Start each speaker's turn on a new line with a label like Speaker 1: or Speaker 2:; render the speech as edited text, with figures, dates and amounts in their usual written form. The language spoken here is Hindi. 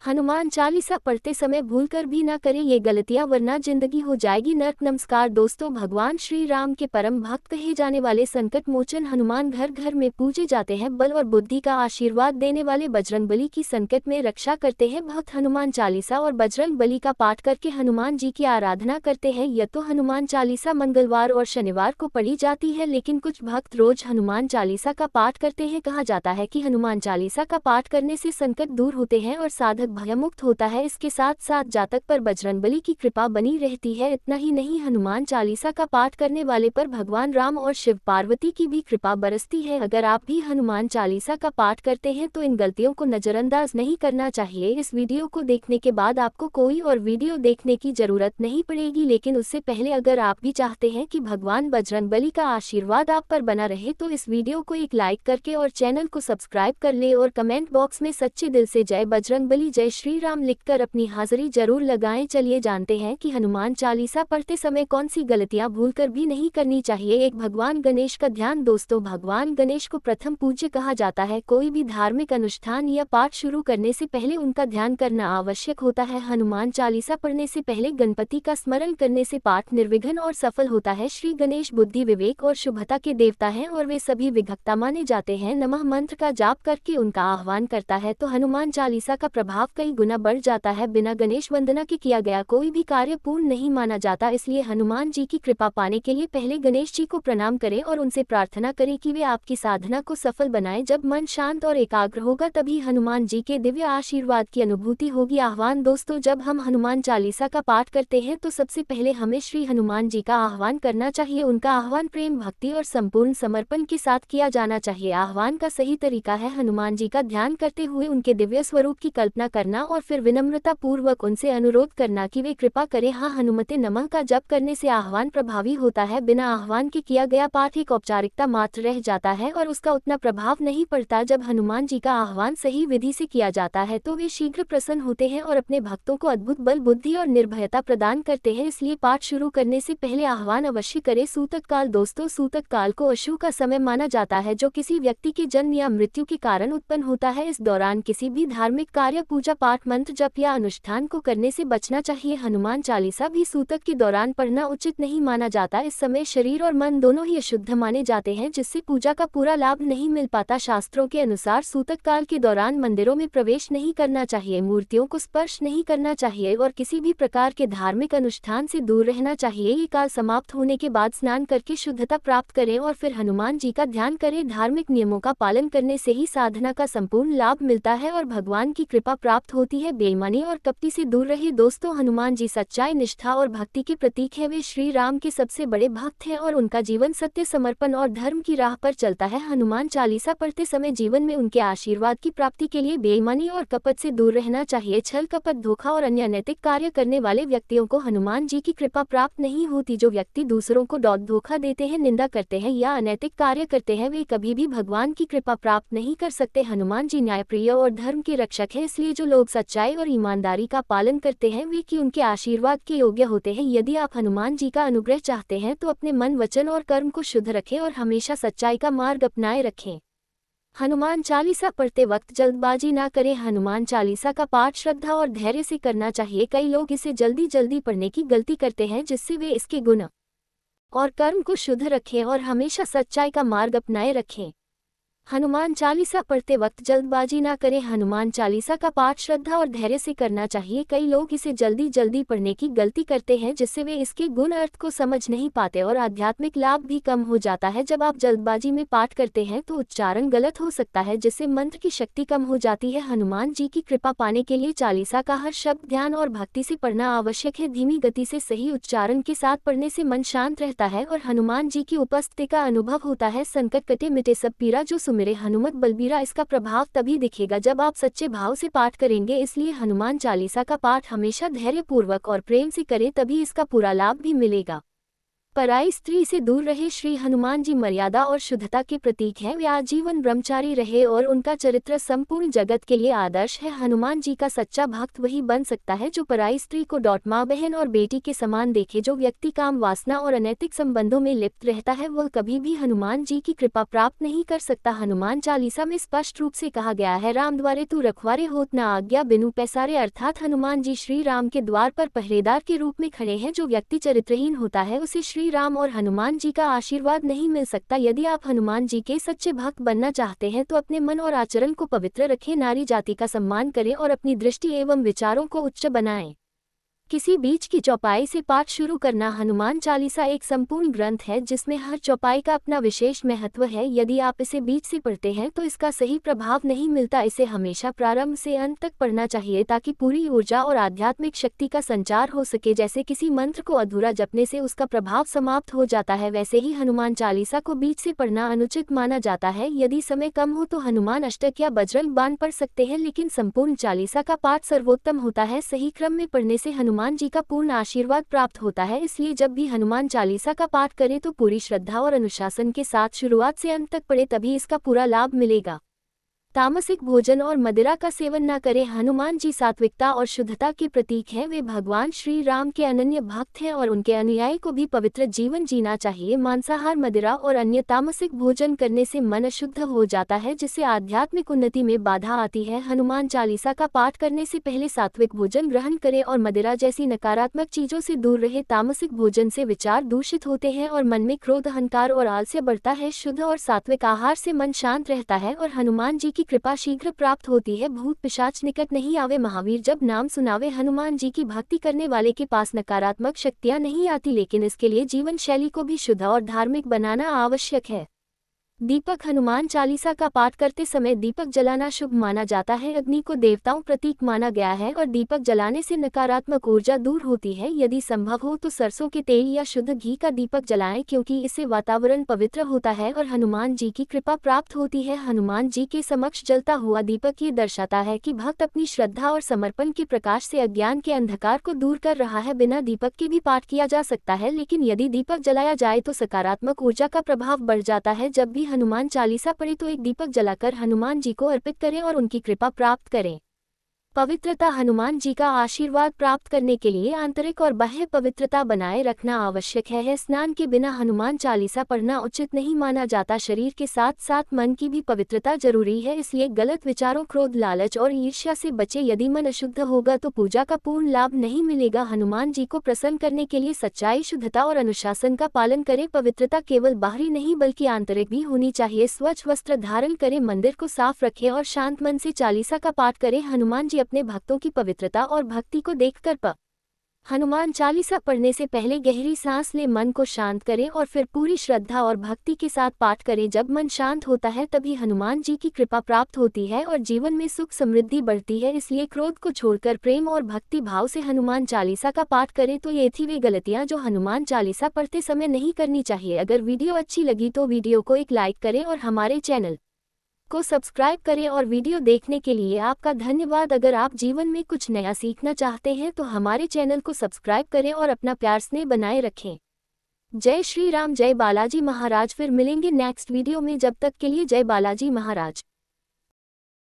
Speaker 1: हनुमान चालीसा पढ़ते समय भूलकर भी ना करें ये गलतियां, वरना जिंदगी हो जाएगी नर्क। नमस्कार दोस्तों, भगवान श्री राम के परम भक्त कहे जाने वाले संकट मोचन हनुमान घर घर में पूजे जाते हैं। बल और बुद्धि का आशीर्वाद देने वाले बजरंगबली की संकट में रक्षा करते हैं। भक्त हनुमान चालीसा और बजरंग बली का पाठ करके हनुमान जी की आराधना करते हैं। यह तो हनुमान चालीसा मंगलवार और शनिवार को पढ़ी जाती है, लेकिन कुछ भक्त रोज हनुमान चालीसा का पाठ करते हैं। कहा जाता है कि हनुमान चालीसा का पाठ करने से संकट दूर होते हैं और साधक भयमुक्त होता है। इसके साथ साथ जातक पर बजरंगबली की कृपा बनी रहती है। इतना ही नहीं, हनुमान चालीसा का पाठ करने वाले पर भगवान राम और शिव पार्वती की भी कृपा बरसती है। अगर आप भी हनुमान चालीसा का पाठ करते हैं तो इन गलतियों को नजरअंदाज नहीं करना चाहिए। इस वीडियो को देखने के बाद आपको कोई और वीडियो देखने की जरूरत नहीं पड़ेगी, लेकिन उससे पहले अगर आप भी चाहते हैं कि भगवान बजरंगबली का आशीर्वाद आप पर बना रहे तो इस वीडियो को एक लाइक करके और चैनल को सब्सक्राइब कर ले और कमेंट बॉक्स में सच्चे दिल से जय बजरंगबली जय श्री राम लिखकर अपनी हाजिरी जरूर लगाएं। चलिए जानते हैं कि हनुमान चालीसा पढ़ते समय कौन सी गलतियां भूलकर भी नहीं करनी चाहिए। एक, भगवान गणेश का ध्यान। दोस्तों, भगवान गणेश को प्रथम पूज्य कहा जाता है। कोई भी धार्मिक अनुष्ठान या पाठ शुरू करने से पहले उनका ध्यान करना आवश्यक होता है। हनुमान चालीसा पढ़ने से पहले गणपति का स्मरण करने से पाठ निर्विघ्न और सफल होता है। श्री गणेश बुद्धि, विवेक और शुभता के देवता हैं और वे सभी विघ्नहर्ता माने जाते हैं। नमः मंत्र का जाप करके उनका आह्वान करता है तो हनुमान चालीसा का प्रभाव कई गुना बढ़ जाता है। बिना गणेश वंदना के किया गया कोई भी कार्य पूर्ण नहीं माना जाता। इसलिए हनुमान जी की कृपा पाने के लिए पहले गणेश जी को प्रणाम करें और उनसे प्रार्थना करें कि वे आपकी साधना को सफल बनाएं। जब मन शांत और एकाग्र होगा तभी हनुमान जी के दिव्य आशीर्वाद की अनुभूति होगी। आह्वान। दोस्तों, जब हम हनुमान चालीसा का पाठ करते हैं तो सबसे पहले हमें श्री हनुमान जी का आह्वान करना चाहिए। उनका आह्वान प्रेम, भक्ति और संपूर्ण समर्पण के साथ किया जाना चाहिए। आह्वान का सही तरीका है हनुमान जी का ध्यान करते हुए उनके दिव्य स्वरूप की कल्पना करना और फिर विनम्रता पूर्वक उनसे अनुरोध करना कि वे कृपा करें। हाँ, हनुमते नमः का जप करने से आह्वान प्रभावी होता है। बिना आह्वान के किया गया पाठ एक औपचारिकता मात्र रह जाता है और उसका उतना प्रभाव नहीं पड़ता। जब हनुमान जी का आह्वान सही विधि से किया जाता है तो वे शीघ्र प्रसन्न होते हैं और अपने भक्तों को अद्भुत बल, बुद्धि और निर्भयता प्रदान करते हैं। इसलिए पाठ शुरू करने से पहले आह्वान अवश्य करें। सूतक काल। दोस्तों, सूतक काल को अशुभ का समय माना जाता है जो किसी व्यक्ति के जन्म या मृत्यु के कारण उत्पन्न होता है। इस दौरान किसी भी धार्मिक कार्य, पूजा पाठ, मंत्र जप या अनुष्ठान को करने से बचना चाहिए। हनुमान चालीसा भी सूतक के दौरान पढ़ना उचित नहीं माना जाता। इस समय शरीर और मन दोनों ही अशुद्ध माने जाते हैं, जिससे पूजा का पूरा लाभ नहीं मिल पाता। शास्त्रों के अनुसार सूतक काल के दौरान मंदिरों में प्रवेश नहीं करना चाहिए, मूर्तियों को स्पर्श नहीं करना चाहिए और किसी भी प्रकार के धार्मिक अनुष्ठान से दूर रहना चाहिए। ये काल समाप्त होने के बाद स्नान करके शुद्धता प्राप्त करें और फिर हनुमान जी का ध्यान करें। धार्मिक नियमों का पालन करने से ही साधना का संपूर्ण लाभ मिलता है और भगवान की कृपा प्राप्त होती है। बेईमानी और कपटी से दूर रहिए। दोस्तों, हनुमान जी सच्चाई, निष्ठा और भक्ति के प्रतीक है। वे श्री राम के सबसे बड़े भक्त हैं और उनका जीवन सत्य, समर्पण और धर्म की राह पर चलता है। हनुमान चालीसा पढ़ते समय जीवन में उनके आशीर्वाद की प्राप्ति के लिए बेईमानी और कपट से दूर रहना चाहिए। छल, कपट, धोखा और अन्य अनैतिक कार्य करने वाले व्यक्तियों को हनुमान जी की कृपा प्राप्त नहीं होती। जो व्यक्ति दूसरों को धोखा देते हैं, निंदा करते हैं या अनैतिक कार्य करते हैं, वे कभी भी भगवान की कृपा प्राप्त नहीं कर सकते। हनुमान जी न्यायप्रिय और धर्म के रक्षक हैं, इसलिए जो लोग सच्चाई और ईमानदारी का पालन करते हैं वे कि उनके आशीर्वाद के योग्य होते हैं। यदि आप हनुमान जी का अनुग्रह चाहते हैं तो अपने मन, वचन और कर्म को शुद्ध रखें और हमेशा सच्चाई का मार्ग अपनाए रखें। हनुमान चालीसा पढ़ते वक्त जल्दबाजी ना करें। हनुमान चालीसा का पाठ श्रद्धा और धैर्य से करना चाहिए। कई लोग इसे जल्दी जल्दी पढ़ने की गलती करते हैं, जिससे वे इसके गुण और कर्म को शुद्ध रखें और हमेशा सच्चाई का मार्ग अपनाए रखें। हनुमान चालीसा पढ़ते वक्त जल्दबाजी ना करें। हनुमान चालीसा का पाठ श्रद्धा और धैर्य से करना चाहिए। कई लोग इसे जल्दी जल्दी पढ़ने की गलती करते हैं, जिससे वे इसके गुण, अर्थ को समझ नहीं पाते और आध्यात्मिक लाभ भी कम हो जाता है। जब आप जल्दबाजी में पाठ करते हैं तो उच्चारण गलत हो सकता है, जिससे मंत्र की शक्ति कम हो जाती है। हनुमान जी की कृपा पाने के लिए चालीसा का हर शब्द ध्यान और भक्ति से पढ़ना आवश्यक है। धीमी गति से सही उच्चारण के साथ पढ़ने से मन शांत रहता है और हनुमान जी की उपस्थिति का अनुभव होता है। संकट कटे मिटे सब पीरा, जो मेरे हनुमत बलबीरा। इसका प्रभाव तभी दिखेगा जब आप सच्चे भाव से पाठ करेंगे। इसलिए हनुमान चालीसा का पाठ हमेशा धैर्य पूर्वक और प्रेम से करें, तभी इसका पूरा लाभ भी मिलेगा। पराई स्त्री से दूर रहे। श्री हनुमान जी मर्यादा और शुद्धता के प्रतीक हैं। वे आजीवन ब्रह्मचारी रहे और उनका चरित्र संपूर्ण जगत के लिए आदर्श है। हनुमान जी का सच्चा भक्त वही बन सकता है जो पराई स्त्री को माँ, बहन और बेटी के समान देखे। जो व्यक्ति काम वासना और अनैतिक संबंधों में लिप्त रहता है वह कभी भी हनुमान जी की कृपा प्राप्त नहीं कर सकता। हनुमान चालीसा में स्पष्ट रूप से कहा गया है, राम द्वारे तू रखवारे होत न आज्ञा बिनु पैसारे, अर्थात हनुमान जी श्री राम के द्वार पर पहरेदार के रूप में खड़े हैं। जो व्यक्ति चरित्रहीन होता है उसे श्री राम और हनुमान जी का आशीर्वाद नहीं मिल सकता। यदि आप हनुमान जी के सच्चे भक्त बनना चाहते हैं तो अपने मन और आचरण को पवित्र रखें, नारी जाति का सम्मान करें और अपनी दृष्टि एवं विचारों को उच्च बनाएं। किसी बीच की चौपाई से पाठ शुरू करना। हनुमान चालीसा एक संपूर्ण ग्रंथ है जिसमें हर चौपाई का अपना विशेष महत्व है। यदि आप इसे बीच से पढ़ते हैं तो इसका सही प्रभाव नहीं मिलता। इसे हमेशा प्रारंभ से अंत तक पढ़ना चाहिए ताकि पूरी ऊर्जा और आध्यात्मिक शक्ति का संचार हो सके। जैसे किसी मंत्र को अधूरा जपने से उसका प्रभाव समाप्त हो जाता है, वैसे ही हनुमान चालीसा को बीच से पढ़ना अनुचित माना जाता है। यदि समय कम हो तो हनुमान अष्टक या बजरंग बाण पढ़ सकते हैं, लेकिन संपूर्ण चालीसा का पाठ सर्वोत्तम होता है। सही क्रम में पढ़ने से हनुमान जी का पूर्ण आशीर्वाद प्राप्त होता है। इसलिए जब भी हनुमान चालीसा का पाठ करें तो पूरी श्रद्धा और अनुशासन के साथ शुरुआत से अंत तक पढ़े, तभी इसका पूरा लाभ मिलेगा। तामसिक भोजन और मदिरा का सेवन न करें। हनुमान जी सात्विकता और शुद्धता के प्रतीक हैं। वे भगवान श्री राम के अनन्य भक्त हैं और उनके अनुयायी को भी पवित्र जीवन जीना चाहिए। मांसाहार, मदिरा और अन्य तामसिक भोजन करने से मन अशुद्ध हो जाता है, जिससे आध्यात्मिक उन्नति में बाधा आती है। हनुमान चालीसा का पाठ करने से पहले सात्विक भोजन ग्रहण करें और मदिरा जैसी नकारात्मक चीजों से दूर रहे। तामसिक भोजन से विचार दूषित होते हैं और मन में क्रोध, अहंकार और आलस्य बढ़ता है। शुद्ध और सात्विक आहार से मन शांत रहता है और हनुमान जी की कृपा शीघ्र प्राप्त होती है। भूत पिशाच निकट नहीं आवे। महावीर जब नाम सुनावे। हनुमान जी की भक्ति करने वाले के पास नकारात्मक शक्तियां नहीं आती, लेकिन इसके लिए जीवन शैली को भी शुद्ध और धार्मिक बनाना आवश्यक है। दीपक। हनुमान चालीसा का पाठ करते समय दीपक जलाना शुभ माना जाता है। अग्नि को देवताओं प्रतीक माना गया है और दीपक जलाने से नकारात्मक ऊर्जा दूर होती है। यदि संभव हो तो सरसों के तेल या शुद्ध घी का दीपक जलाएं, क्योंकि इससे वातावरण पवित्र होता है और हनुमान जी की कृपा प्राप्त होती है। हनुमान जी के समक्ष जलता हुआ दीपक ये दर्शाता है कि भक्त अपनी श्रद्धा और समर्पण के प्रकाश से अज्ञान के अंधकार को दूर कर रहा है। बिना दीपक के भी पाठ किया जा सकता है, लेकिन यदि दीपक जलाया जाए तो सकारात्मक ऊर्जा का प्रभाव बढ़ जाता है। जब भी हनुमान चालीसा पढ़े तो एक दीपक जलाकर हनुमान जी को अर्पित करें और उनकी कृपा प्राप्त करें। पवित्रता। हनुमान जी का आशीर्वाद प्राप्त करने के लिए आंतरिक और बाह्य पवित्रता बनाए रखना आवश्यक है। स्नान के बिना हनुमान चालीसा पढ़ना उचित नहीं माना जाता। शरीर के साथ साथ मन की भी पवित्रता जरूरी है, इसलिए गलत विचारों, क्रोध, लालच और ईर्ष्या से बचे। यदि मन अशुद्ध होगा तो पूजा का पूर्ण लाभ नहीं मिलेगा। हनुमान जी को प्रसन्न करने के लिए सच्चाई, शुद्धता और अनुशासन का पालन करें। पवित्रता केवल बाहरी नहीं बल्कि आंतरिक भी होनी चाहिए। स्वच्छ वस्त्र धारण करें, मंदिर को साफ रखें और शांत मन से चालीसा का पाठ करें। हनुमान जी अपने भक्तों की पवित्रता और भक्ति को देखकर हनुमान चालीसा पढ़ने से पहले गहरी सांस ले, मन को शांत करें और फिर पूरी श्रद्धा और भक्ति के साथ पाठ करें। जब मन शांत होता है तभी हनुमान जी की कृपा प्राप्त होती है और जीवन में सुख समृद्धि बढ़ती है। इसलिए क्रोध को छोड़कर प्रेम और भक्ति भाव से हनुमान चालीसा का पाठ करें। तो ये थी वे गलतियां जो हनुमान चालीसा पढ़ते समय नहीं करनी चाहिए। अगर वीडियो अच्छी लगी तो वीडियो को एक लाइक करें और हमारे चैनल को सब्सक्राइब करें। और वीडियो देखने के लिए आपका धन्यवाद। अगर आप जीवन में कुछ नया सीखना चाहते हैं तो हमारे चैनल को सब्सक्राइब करें और अपना प्यार स्नेह बनाए रखें। जय श्री राम, जय बालाजी महाराज। फिर मिलेंगे नेक्स्ट वीडियो में, जब तक के लिए जय बालाजी महाराज।